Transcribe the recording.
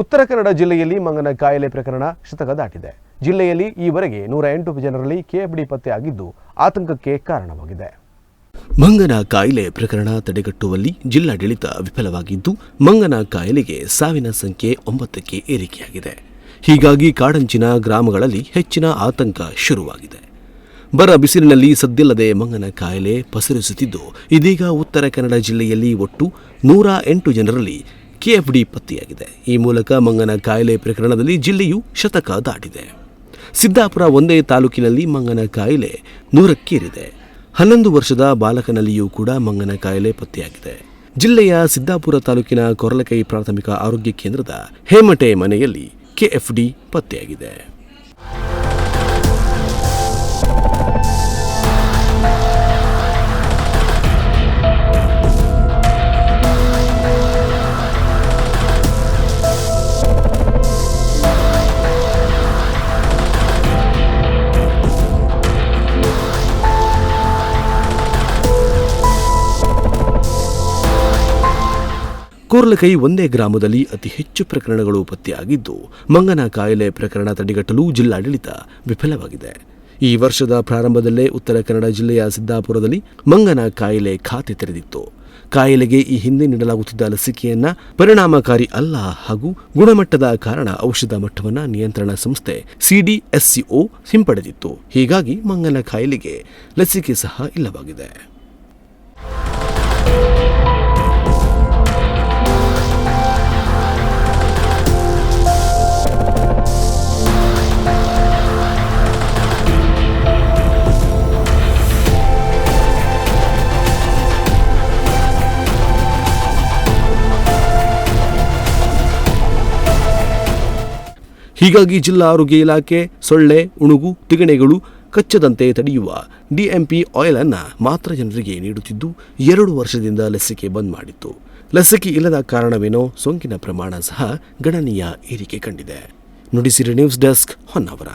ಉತ್ತರ ಕನ್ನಡ ಜಿಲ್ಲೆಯಲ್ಲಿ ಮಂಗನ ಕಾಯಿಲೆ ಪ್ರಕರಣ ಶತಕ ದಾಟಿದೆ. ಜಿಲ್ಲೆಯಲ್ಲಿ ಈವರೆಗೆ 108 ಜನರಲ್ಲಿ ಕೆಎಫ್ಡಿ ಪತ್ತೆಯಾಗಿದ್ದು ಆತಂಕಕ್ಕೆ ಕಾರಣವಾಗಿದೆ. ಮಂಗನ ಕಾಯಿಲೆ ಪ್ರಕರಣ ತಡೆಗಟ್ಟುವಲ್ಲಿ ಜಿಲ್ಲಾಡಳಿತ ವಿಫಲವಾಗಿದ್ದು ಮಂಗನ ಕಾಯಿಲೆಗೆ ಸಾವಿನ ಸಂಖ್ಯೆ 9ಕ್ಕೆ ಏರಿಕೆಯಾಗಿದೆ. ಹೀಗಾಗಿ ಕಾಡಂಚಿನ ಗ್ರಾಮಗಳಲ್ಲಿ ಹೆಚ್ಚಿನ ಆತಂಕ ಶುರುವಾಗಿದೆ. ಬರ ಬಿಸಿಲಿನಲ್ಲಿ ಸದ್ದಿಲ್ಲದೆ ಮಂಗನ ಕಾಯಿಲೆ ಪಸರಿಸುತ್ತಿದ್ದು ಇದೀಗ ಉತ್ತರ ಕನ್ನಡ ಜಿಲ್ಲೆಯಲ್ಲಿ ಒಟ್ಟು 108 ಜನರಲ್ಲಿ ಕೆಎಫ್ಡಿ ಪತ್ತೆಯಾಗಿದೆ. ಈ ಮೂಲಕ ಮಂಗನ ಕಾಯಿಲೆ ಪ್ರಕರಣದಲ್ಲಿ ಜಿಲ್ಲೆಯು ಶತಕ ದಾಟಿದೆ. ಸಿದ್ದಾಪುರ ಒಂದೇ ತಾಲೂಕಿನಲ್ಲಿ ಮಂಗನ ಕಾಯಿಲೆ 100ಕ್ಕೇರಿದೆ. 11 ವರ್ಷದ ಬಾಲಕನಲ್ಲಿಯೂ ಕೂಡ ಮಂಗನ ಕಾಯಿಲೆ ಪತ್ತೆಯಾಗಿದೆ. ಜಿಲ್ಲೆಯ ಸಿದ್ದಾಪುರ ತಾಲೂಕಿನ ಕೊರಲಕೈ ಪ್ರಾಥಮಿಕ ಆರೋಗ್ಯ ಕೇಂದ್ರದ ಹೇಮಟೆ ಮನೆಯಲ್ಲಿ ಕೆಎಫ್ಡಿ ಪತ್ತೆಯಾಗಿದೆ. ಕೊರ್ಲಕೈ ಒಂದೇ ಗ್ರಾಮದಲ್ಲಿ ಅತಿ ಹೆಚ್ಚು ಪ್ರಕರಣಗಳು ಪತ್ತೆಯಾಗಿದ್ದು ಮಂಗನ ಕಾಯಿಲೆ ಪ್ರಕರಣ ತಡೆಗಟ್ಟಲು ಜಿಲ್ಲಾಡಳಿತ ವಿಫಲವಾಗಿದೆ. ಈ ವರ್ಷದ ಪ್ರಾರಂಭದಲ್ಲೇ ಉತ್ತರ ಕನ್ನಡ ಜಿಲ್ಲೆಯ ಸಿದ್ದಾಪುರದಲ್ಲಿ ಮಂಗನ ಕಾಯಿಲೆ ಖಾತೆ ತೆರೆದಿತ್ತು. ಕಾಯಿಲೆಗೆ ಈ ಹಿಂದೆ ನೀಡಲಾಗುತ್ತಿದ್ದ ಲಸಿಕೆಯನ್ನ ಪರಿಣಾಮಕಾರಿ ಅಲ್ಲ ಹಾಗೂ ಗುಣಮಟ್ಟದ ಕಾರಣ ಔಷಧ ಮಟ್ಟವನ್ನು ನಿಯಂತ್ರಣ ಸಂಸ್ಥೆ CDSCO ಹಿಂಪಡೆದಿತ್ತು. ಹೀಗಾಗಿ ಮಂಗನ ಕಾಯಿಲೆಗೆ ಲಸಿಕೆ ಸಹ ಇಲ್ಲವಾಗಿದೆ. ಹೀಗಾಗಿ ಜಿಲ್ಲಾ ಆರೋಗ್ಯ ಇಲಾಖೆ ಸೊಳ್ಳೆ, ಉಣುಗು, ತಿಗಣೆಗಳು ಕಚ್ಚದಂತೆ ತಡೆಯುವ DMP ಆಯಿಲ್ ಅನ್ನು ಮಾತ್ರ ಜನರಿಗೆ ನೀಡುತ್ತಿದ್ದು 2 ವರ್ಷದಿಂದ ಲಸಿಕೆ ಬಂದ್ ಮಾಡಿತ್ತು. ಲಸಿಕೆ ಇಲ್ಲದ ಕಾರಣವೇನೋ ಸೋಂಕಿನ ಪ್ರಮಾಣ ಸಹ ಗಣನೀಯ ಏರಿಕೆ ಕಂಡಿದೆ. Nudisiri news desk, Honnavar.